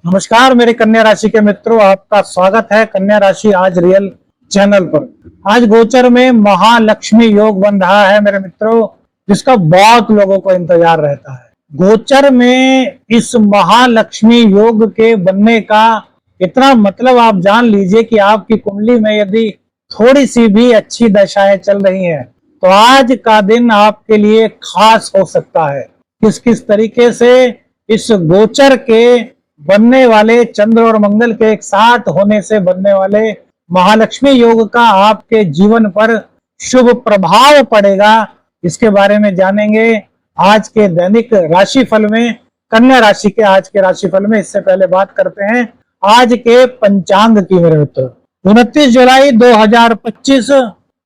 नमस्कार मेरे कन्या राशि के मित्रों, आपका स्वागत है कन्या राशि आज रियल चैनल पर। आज गोचर में महालक्ष्मी योग बन रहा है मेरे मित्रों, जिसका बहुत लोगों को इंतजार रहता है। गोचर में इस महालक्ष्मी योग के बनने का इतना मतलब आप जान लीजिए कि आपकी कुंडली में यदि थोड़ी सी भी अच्छी दशाएं चल रही हैं तो आज का दिन आपके लिए खास हो सकता है। किस किस तरीके से इस गोचर के बनने वाले चंद्र और मंगल के एक साथ होने से बनने वाले महालक्ष्मी योग का आपके जीवन पर शुभ प्रभाव पड़ेगा, इसके बारे में जानेंगे आज के दैनिक राशिफल में, कन्या राशि के आज के राशिफल में। इससे पहले बात करते हैं आज के पंचांग की मेरे मित्र। 29 जुलाई 2025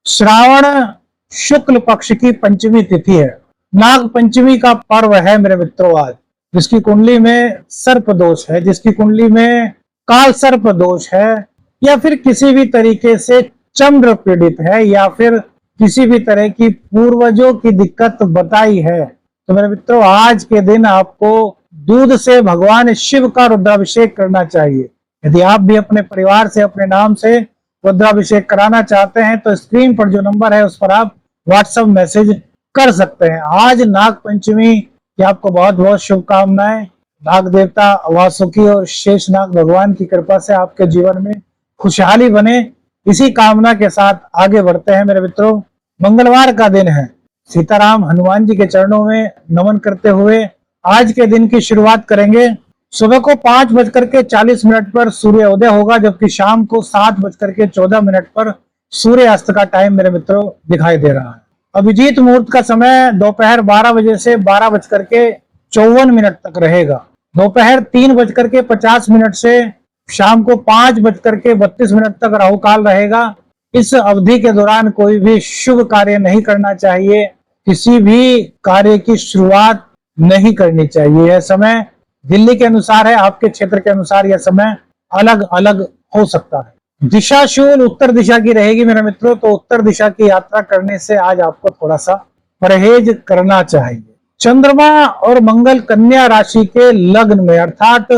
श्रावण शुक्ल पक्ष की पंचमी तिथि है। नाग पंचमी का पर्व है मेरे मित्रों। आज जिसकी कुंडली में सर्प दोष है, जिसकी कुंडली में काल सर्प दोष है, या फिर किसी भी तरीके से चंद्र पीड़ित है, या फिर किसी भी तरह की पूर्वजों की दिक्कत बताई है, तो मेरे मित्रों आज के दिन आपको दूध से भगवान शिव का रुद्राभिषेक करना चाहिए। यदि आप भी अपने परिवार से अपने नाम से रुद्राभिषेक कराना चाहते हैं तो स्क्रीन पर जो नंबर है उस पर आप व्हाट्सएप मैसेज कर सकते हैं। आज नाग पंचमी की आपको बहुत बहुत शुभकामनाएं। नाग देवता वासुकी और शेष नाग भगवान की कृपा से आपके जीवन में खुशहाली बने, इसी कामना के साथ आगे बढ़ते हैं मेरे मित्रों। मंगलवार का दिन है। सीताराम हनुमान जी के चरणों में नमन करते हुए आज के दिन की शुरुआत करेंगे। सुबह को 5:40 पर सूर्य उदय होगा, जबकि शाम को 7:14 पर सूर्यास्त का टाइम मेरे मित्रों दिखाई दे रहा है। अभिजीत मुहूर्त का समय दोपहर 12 बजे से 12:54 तक रहेगा। दोपहर 3:50 से शाम को 5:32 तक राहु काल रहेगा। इस अवधि के दौरान कोई भी शुभ कार्य नहीं करना चाहिए, किसी भी कार्य की शुरुआत नहीं करनी चाहिए। यह समय दिल्ली के अनुसार है, आपके क्षेत्र के अनुसार यह समय अलग अलग हो सकता है। दिशा शूल उत्तर दिशा की रहेगी मेरे मित्रों, तो उत्तर दिशा की यात्रा करने से आज आपको थोड़ा सा परहेज करना चाहिए। चंद्रमा और मंगल कन्या राशि के लग्न में अर्थात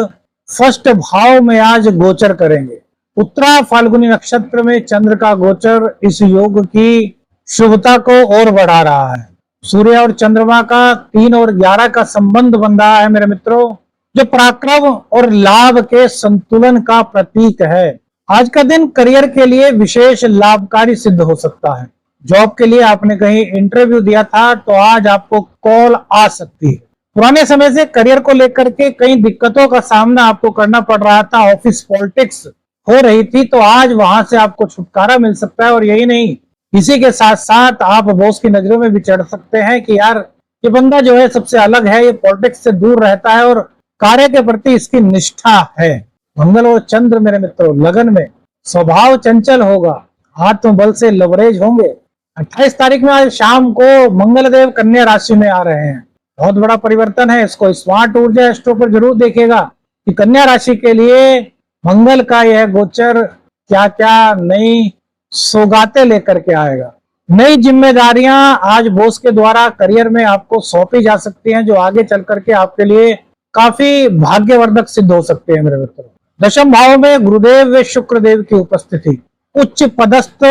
फर्स्ट भाव में आज गोचर करेंगे। उत्तरा फाल्गुनी नक्षत्र में चंद्र का गोचर इस योग की शुभता को और बढ़ा रहा है। सूर्य और चंद्रमा का 3 और 11 का संबंध बन रहा है मेरे मित्रों, जो पराक्रम और लाभ के संतुलन का प्रतीक है। आज का दिन करियर के लिए विशेष लाभकारी सिद्ध हो सकता है। जॉब के लिए आपने कहीं इंटरव्यू दिया था तो आज आपको कॉल आ सकती है। पुराने समय से करियर को लेकर के कई दिक्कतों का सामना आपको करना पड़ रहा था, ऑफिस पॉलिटिक्स हो रही थी, तो आज वहां से आपको छुटकारा मिल सकता है। और यही नहीं, इसी के साथ साथ आप बॉस की नजरों में भी चढ़ सकते हैं कि यार ये बंदा जो है सबसे अलग है, ये पॉलिटिक्स से दूर रहता है और कार्य के प्रति इसकी निष्ठा है। मंगल और चंद्र मेरे मित्रों लगन में, स्वभाव चंचल होगा, आत्मबल से लवरेज होंगे। 28 तारीख में आज शाम को मंगल देव कन्या राशि में आ रहे हैं। बहुत बड़ा परिवर्तन है। इसको स्मार्ट ऊर्जा एस्ट्रो पर जरूर देखेगा कि कन्या राशि के लिए मंगल का यह गोचर क्या क्या नई सौगातें लेकर के आएगा। नई जिम्मेदारियां आज बॉस के द्वारा करियर में आपको सौंपी जा सकती हैं, जो आगे चल करके आपके लिए काफी भाग्यवर्धक सिद्ध हो सकते हैं मेरे मित्रों। दशम भाव में गुरुदेव व शुक्र देव की उपस्थिति, उच्च पदस्थ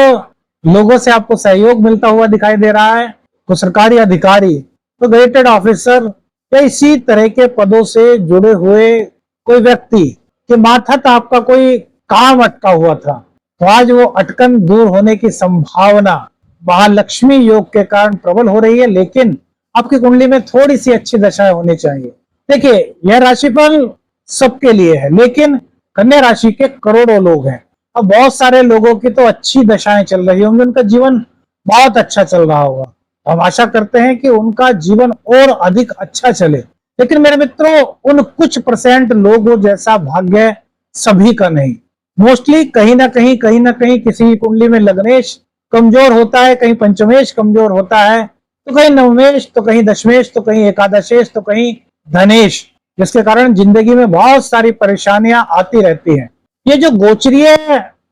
लोगों से आपको सहयोग मिलता हुआ दिखाई दे रहा है। तो सरकारी अधिकारी, तो ग्रेडेड ऑफिसर या इसी तरह के पदों से जुड़े हुए कोई व्यक्ति के माथत आपका कोई काम अटका हुआ था, तो आज वो अटकन दूर होने की संभावना महालक्ष्मी योग के कारण प्रबल हो रही है। लेकिन आपकी कुंडली में थोड़ी सी अच्छी दशाएं होनी चाहिए। देखिए, यह राशिफल सबके लिए है, लेकिन कन्या राशि के करोड़ों लोग हैं। अब बहुत सारे लोगों की तो अच्छी दशाएं चल रही होंगी, उनका जीवन बहुत अच्छा चल रहा होगा। हम आशा करते हैं कि उनका जीवन और अधिक अच्छा चले। लेकिन मेरे मित्रों, उन कुछ % लोगों जैसा भाग्य सभी का नहीं। मोस्टली कहीं ना कहीं किसी कुंडली में लग्नेश कमजोर होता है, कहीं पंचमेश कमजोर होता है, तो कहीं नवमेश, तो कहीं दशमेश, तो कहीं एकादशेश, तो कहीं धनेश, जिसके कारण जिंदगी में बहुत सारी परेशानियां आती रहती हैं। ये जो गोचरीय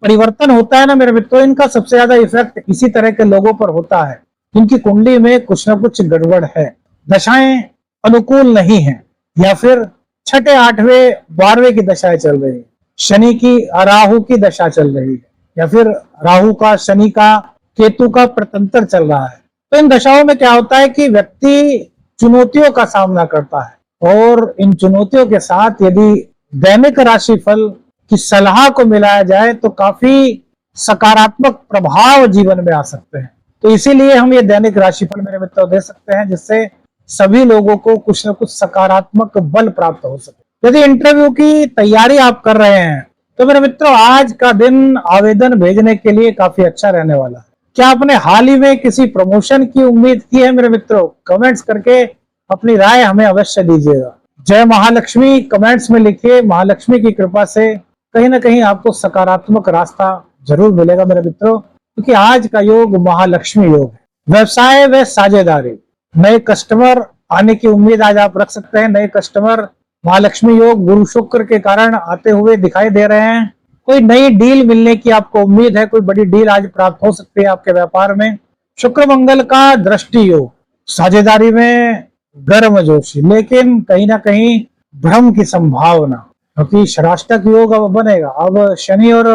परिवर्तन होता है ना मेरे मित्रों, इनका सबसे ज्यादा इफेक्ट इसी तरह के लोगों पर होता है जिनकी कुंडली में कुछ ना कुछ गड़बड़ है, दशाएं अनुकूल नहीं है, या फिर छठे, आठवें, 12वें की दशाएं चल रही है, शनि की राहु की दशा चल रही है, या फिर राहु का, शनि का, केतु का प्रतंत्र चल रहा है, तो इन दशाओं में क्या होता है कि व्यक्ति चुनौतियों का सामना करता है। और इन चुनौतियों के साथ यदि दैनिक राशिफल की सलाह को मिलाया जाए तो काफी सकारात्मक प्रभाव जीवन में आ सकते हैं। तो इसीलिए हम ये दैनिक राशिफल मेरे मित्रों दे सकते हैं, जिससे सभी लोगों को कुछ न कुछ सकारात्मक बल प्राप्त हो सके। यदि इंटरव्यू की तैयारी आप कर रहे हैं तो मेरे मित्रों आज का दिन आवेदन भेजने के लिए काफी अच्छा रहने वाला है। क्या आपने हाल ही में किसी प्रमोशन की उम्मीद की है मेरे मित्रों? कमेंट्स करके अपनी राय हमें अवश्य दीजिएगा। जय महालक्ष्मी कमेंट्स में लिखिए। महालक्ष्मी की कृपा से कहीं ना कहीं आपको सकारात्मक रास्ता जरूर मिलेगा मेरे मित्रों, क्योंकि आज का योग महालक्ष्मी योग है। व्यवसाय व साझेदारी, नए कस्टमर आने की उम्मीद आज आप रख सकते हैं। नए कस्टमर महालक्ष्मी योग गुरु शुक्र के कारण आते हुए दिखाई दे रहे हैं। कोई नई डील मिलने की आपको उम्मीद है, कोई बड़ी डील आज प्राप्त हो सकती है आपके व्यापार में। शुक्र मंगल का दृष्टि योग, साझेदारी में गर्मजोशी, लेकिन कहीं ना कहीं भ्रम की संभावना, क्योंकि षडाष्टक योग अब बनेगा। अब शनि और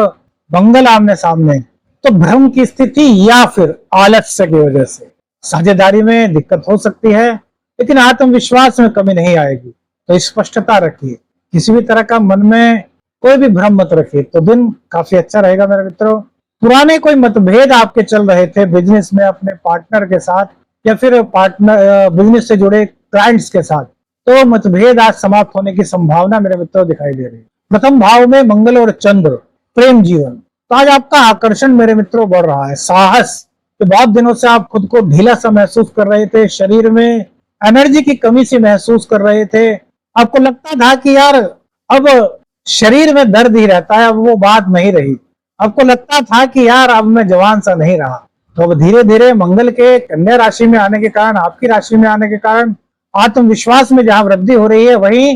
मंगल आमने सामने, तो भ्रम की स्थिति या फिर आलस्य की वजह से साझेदारी में दिक्कत हो सकती है, लेकिन आत्मविश्वास में कमी नहीं आएगी। तो स्पष्टता रखिए, किसी भी तरह का मन में कोई भी भ्रम मत रखिए, तो दिन काफी अच्छा रहेगा मेरे मित्रों। पुराने कोई मतभेद आपके चल रहे थे बिजनेस में अपने पार्टनर के साथ, या फिर पार्टनर बिजनेस से जुड़े क्लाइंट्स के साथ, तो मतभेद आज समाप्त होने की संभावना मेरे मित्रों दिखाई दे रही है। प्रथम भाव में मंगल और चंद्र, प्रेम जीवन, तो आज आपका आकर्षण मेरे मित्रों बढ़ रहा है। साहस, तो बहुत दिनों से आप खुद को ढीला सा महसूस कर रहे थे, शरीर में एनर्जी की कमी सी महसूस कर रहे थे। आपको लगता था कि यार अब शरीर में दर्द ही रहता है, अब वो बात नहीं रही। आपको लगता था कि यार अब मैं जवान सा नहीं रहा। तो अब धीरे धीरे मंगल के कन्या राशि में आने के कारण, आपकी राशि में आने के कारण आत्मविश्वास में जहां वृद्धि हो रही है, वहीं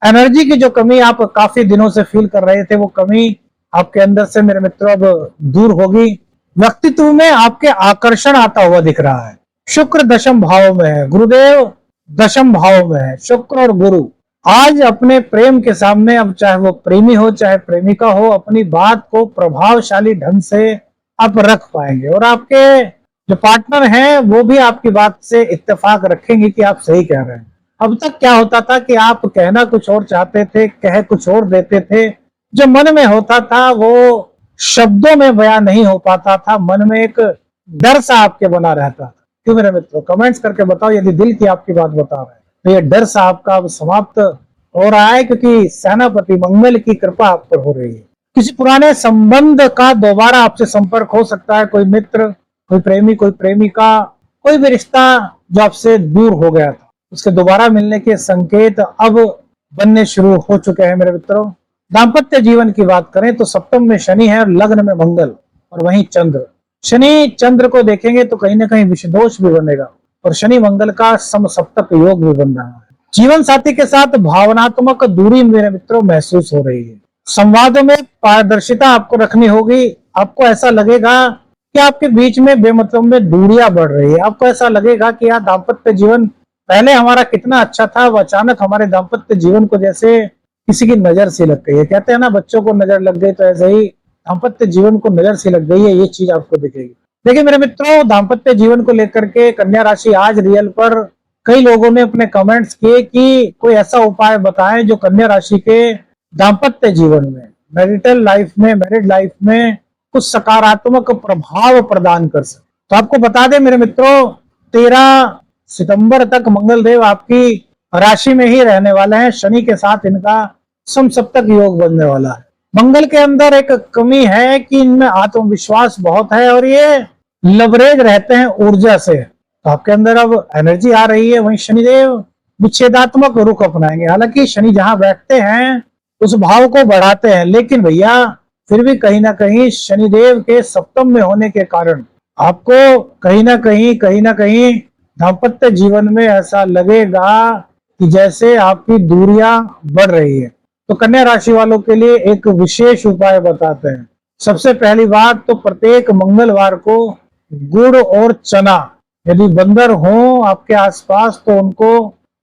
एनर्जी की जो कमी आप काफी दिनों से फील कर रहे थे, वो कमी आपके अंदर से मेरे मित्रों अब दूर होगी। व्यक्तित्व में आपके आकर्षण आता हुआ दिख रहा है। शुक्र दशम भाव में है, गुरुदेव दशम भाव में है। शुक्र और गुरु आज अपने प्रेम के सामने, अब चाहे वो प्रेमी हो चाहे प्रेमिका हो, अपनी बात को प्रभावशाली ढंग से आप रख पाएंगे, और आपके जो पार्टनर हैं वो भी आपकी बात से इत्तेफाक रखेंगे कि आप सही कह रहे हैं। अब तक क्या होता था कि आप कहना कुछ और चाहते थे, कह कुछ और देते थे, जो मन में होता था वो शब्दों में बयान नहीं हो पाता था, मन में एक डर सा आपके बना रहता था। क्यों मेरे मित्रों? कमेंट्स करके बताओ यदि दिल की आपकी बात बता रहे हैं, तो ये डर सा आपका अब समाप्त हो रहा है, क्योंकि सेनापति मंगल की कृपा आप पर हो रही है। किसी पुराने संबंध का दोबारा आपसे संपर्क हो सकता है, कोई मित्र, कोई प्रेमी, कोई प्रेमिका, कोई भी रिश्ता जो आपसे दूर हो गया था, उसके दोबारा मिलने के संकेत अब बनने शुरू हो चुके हैं मेरे मित्रों। दाम्पत्य जीवन की बात करें तो सप्तम में शनि है और लग्न में मंगल और वहीं चंद्र। शनि चंद्र को देखेंगे तो कहीं ना कहीं विषदोष भी बनेगा, और शनि मंगल का समसप्तक योग भी बन रहा है। जीवन साथी के साथ भावनात्मक दूरी मेरे मित्रों महसूस हो रही है। संवादों में पारदर्शिता आपको रखनी होगी। आपको ऐसा लगेगा कि आपके बीच में बेमतलब में दूरियां बढ़ रही है। आपको ऐसा लगेगा कि यार दाम्पत्य जीवन पहले हमारा कितना अच्छा था, वो अचानक हमारे दाम्पत्य जीवन को जैसे किसी की नजर सी लग गई है। कहते हैं ना, बच्चों को नजर लग गई, तो ऐसे ही दाम्पत्य जीवन को नजर सी लग गई है, ये चीज आपको दिखेगी। देखिए मेरे मित्रों, दाम्पत्य जीवन को लेकर के कन्या राशि आज रियल पर कई लोगों ने अपने कमेंट्स किए कि कोई ऐसा उपाय बताएं जो कन्या राशि के दाम्पत्य जीवन में, मैरिटल लाइफ में, मैरिड लाइफ में कुछ सकारात्मक प्रभाव प्रदान कर सके। तो आपको बता दें मेरे मित्रों, 13 सितंबर तक मंगल देव आपकी राशि में ही रहने वाले हैं। शनि के साथ इनका समसप्तक योग बनने वाला है। मंगल के अंदर एक कमी है कि इनमें आत्मविश्वास बहुत है और ये लवरेज रहते हैं ऊर्जा से, तो आपके अंदर अब एनर्जी आ रही है। वहीं शनिदेव विच्छेदात्मक रुख अपनाएंगे। हालांकि शनि जहां बैठते हैं उस भाव को बढ़ाते हैं, लेकिन भैया फिर भी कहीं ना कहीं शनिदेव के सप्तम में होने के कारण आपको कहीं ना कहीं दाम्पत्य जीवन में ऐसा लगेगा कि जैसे आपकी दूरियां बढ़ रही है। तो कन्या राशि वालों के लिए एक विशेष उपाय बताते हैं। सबसे पहली बात तो प्रत्येक मंगलवार को गुड़ और चना, यदि बंदर हो आपके आसपास तो उनको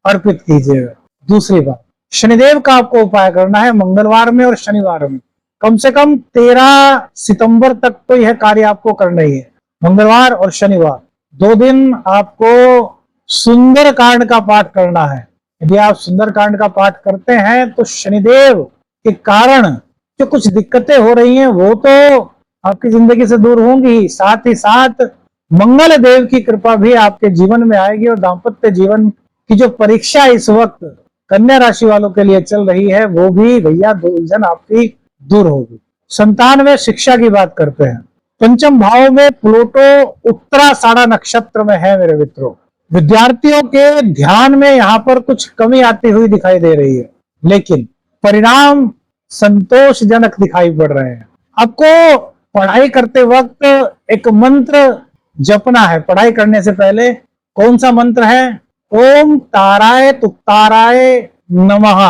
अर्पित कीजिएगा। दूसरी बात, शनिदेव का आपको उपाय करना है मंगलवार में और शनिवार में। कम से कम 13 सितंबर तक तो यह कार्य आपको करना ही है। मंगलवार और शनिवार 2 दिन आपको सुंदर कांड का पाठ करना है। यदि आप सुंदर कांड का पाठ करते हैं तो शनिदेव के कारण जो कुछ दिक्कतें हो रही हैं वो तो आपकी जिंदगी से दूर होंगी, साथ ही साथ मंगल देव की कृपा भी आपके जीवन में आएगी और दाम्पत्य जीवन की जो परीक्षा इस वक्त कन्या राशि वालों के लिए चल रही है वो भी भैया उलझन आपकी दूर होगी। संतान में शिक्षा की बात करते हैं। पंचम भाव में प्लूटो उत्तराषाढ़ा नक्षत्र में है मेरे मित्रों। विद्यार्थियों के ध्यान में यहाँ पर कुछ कमी आती हुई दिखाई दे रही है, लेकिन परिणाम संतोषजनक दिखाई पड़ रहे हैं। आपको पढ़ाई करते वक्त एक मंत्र जपना है। पढ़ाई करने से पहले कौन सा मंत्र है? ओम ताराय तुताराय नमः।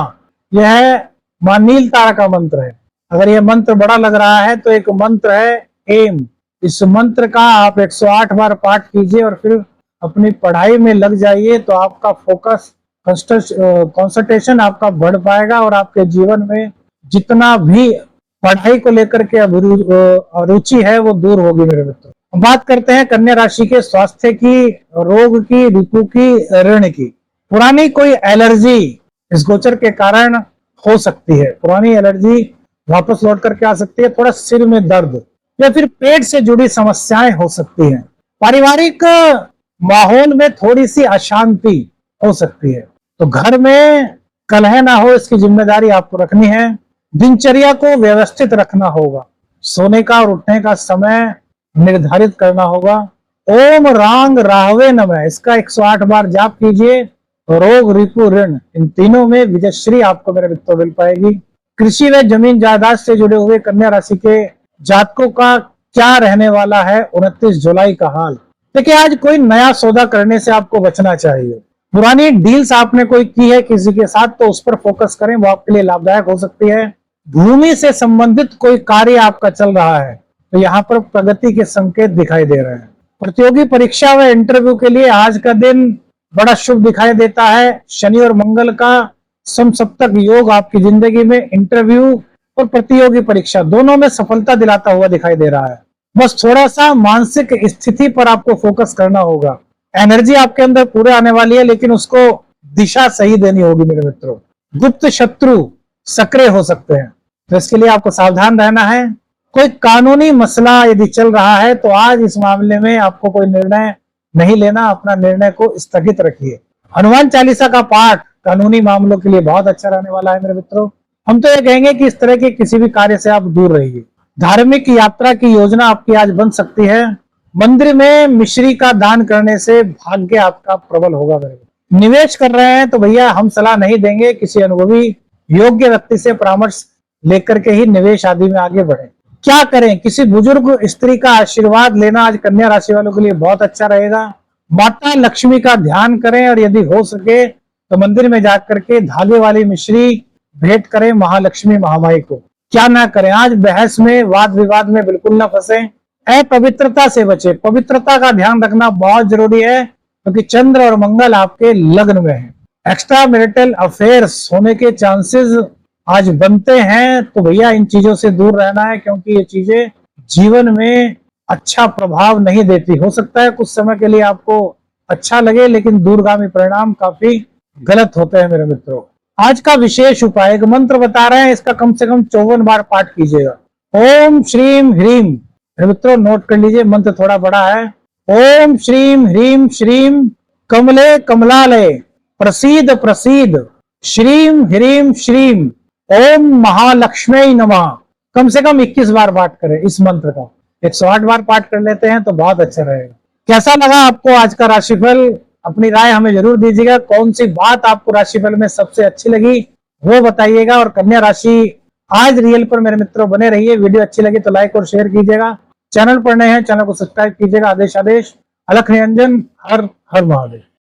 यह मां नील तारा का मंत्र है। अगर यह मंत्र बड़ा लग रहा है तो एक मंत्र है एम। इस मंत्र का आप 108 बार पाठ कीजिए और फिर अपनी पढ़ाई में लग जाइए तो आपका फोकस कंसंट्रेशन आपका बढ़ पाएगा और आपके जीवन में जितना भी पढ़ाई को लेकर के रुचि है वो दूर होगी मेरे मित्रों। बात करते हैं कन्या राशि के स्वास्थ्य की, रोग की, ऋतु की, ऋण की। पुरानी कोई एलर्जी इस गोचर के कारण हो सकती है। पुरानी एलर्जी वापस लौट करके आ सकती है। थोड़ा सिर में दर्द या फिर पेट से जुड़ी समस्याएं हो सकती हैं। पारिवारिक माहौल में थोड़ी सी अशांति हो सकती है। तो घर में कलह ना हो इसकी जिम्मेदारी आपको रखनी है। दिनचर्या को व्यवस्थित रखना होगा। सोने का और उठने का समय निर्धारित करना होगा। ओम रांग राहवे नमः इसका 108 बार जाप कीजिए। रोग, ऋतु, ऋण इन तीनों में विजयश्री आपको मेरे मित्रों मिल पाएगी। कृषि व जमीन जायदाद से जुड़े हुए कन्या राशि के जातकों का क्या रहने वाला है 29 जुलाई का हाल। देखिए, आज कोई नया सौदा करने से आपको बचना चाहिए। पुरानी डील्स आपने कोई की है किसी के साथ तो उस पर फोकस करें, वो आपके लिए लाभदायक हो सकती है। भूमि से संबंधित कोई कार्य आपका चल रहा है तो यहाँ पर प्रगति के संकेत दिखाई दे रहे हैं। प्रतियोगी परीक्षा व इंटरव्यू के लिए आज का दिन बड़ा शुभ दिखाई देता है। शनि और मंगल का समसप्तक योग आपकी जिंदगी में इंटरव्यू और प्रतियोगी परीक्षा दोनों में सफलता दिलाता हुआ दिखाई दे रहा है। बस थोड़ा सा मानसिक स्थिति पर आपको फोकस करना होगा। एनर्जी आपके अंदर पूरे आने वाली है लेकिन उसको दिशा सही देनी होगी मेरे मित्रों। गुप्त शत्रु सक्रिय हो सकते हैं तो इसके लिए आपको सावधान रहना है। कोई कानूनी मसला यदि चल रहा है तो आज इस मामले में आपको कोई निर्णय नहीं लेना, अपना निर्णय को स्थगित रखिए। हनुमान चालीसा का पाठ कानूनी मामलों के लिए बहुत अच्छा रहने वाला है मेरे मित्रों। हम तो ये कहेंगे कि इस तरह के किसी भी कार्य से आप दूर रहिए। धार्मिक यात्रा की योजना आपकी आज बन सकती है। मंदिर में मिश्री का दान करने से भाग्य आपका प्रबल होगा मेरे। निवेश कर रहे हैं तो भैया हम सलाह नहीं देंगे, किसी अनुभवी योग्य व्यक्ति से परामर्श लेकर के ही निवेश आदि में आगे बढ़े। क्या करें? किसी बुजुर्ग स्त्री का आशीर्वाद लेना आज कन्या राशि वालों के लिए बहुत अच्छा रहेगा। माता लक्ष्मी का ध्यान करें और यदि हो सके तो मंदिर में जाकर के धागे वाली मिश्री भेंट करें महालक्ष्मी महामाई को। क्या ना करें? आज बहस में, वाद विवाद में बिल्कुल ना फंसे। अपवित्रता से बचे। पवित्रता का ध्यान रखना बहुत जरूरी है क्योंकि चंद्र और मंगल आपके लग्न में है। एक्स्ट्रा मैरिटल अफेयर्स होने के चांसेस आज बनते हैं तो भैया इन चीजों से दूर रहना है क्योंकि ये चीजें जीवन में अच्छा प्रभाव नहीं देती। हो सकता है कुछ समय के लिए आपको अच्छा लगे लेकिन दूरगामी परिणाम काफी गलत होते हैं मेरे मित्रों। आज का विशेष उपाय एक मंत्र बता रहे हैं, इसका कम से कम 54 बार पाठ कीजिएगा। ओम श्रीम ह्रीम। मेरे मित्रों नोट कर लीजिए, मंत्र थोड़ा बड़ा है। ओम श्रीम ह्रीम श्रीम कमले कमलालय प्रसीद प्रसीद श्रीम ह्रीम श्रीम ओम महालक्ष्मी नमः। कम से कम 21 बार पाठ करें इस मंत्र का। 108 बार पाठ कर लेते हैं तो बहुत अच्छा रहेगा। कैसा लगा आपको आज का राशिफल? अपनी राय हमें जरूर दीजिएगा। कौन सी बात आपको राशिफल में सबसे अच्छी लगी वो बताइएगा। और कन्या राशि आज रियल पर मेरे मित्रों बने रहिए। वीडियो अच्छी लगी तो लाइक और शेयर कीजिएगा। चैनल पर नए हैं चैनल को सब्सक्राइब कीजिएगा। आदेश अलख निरंजन। हर हर महादेव।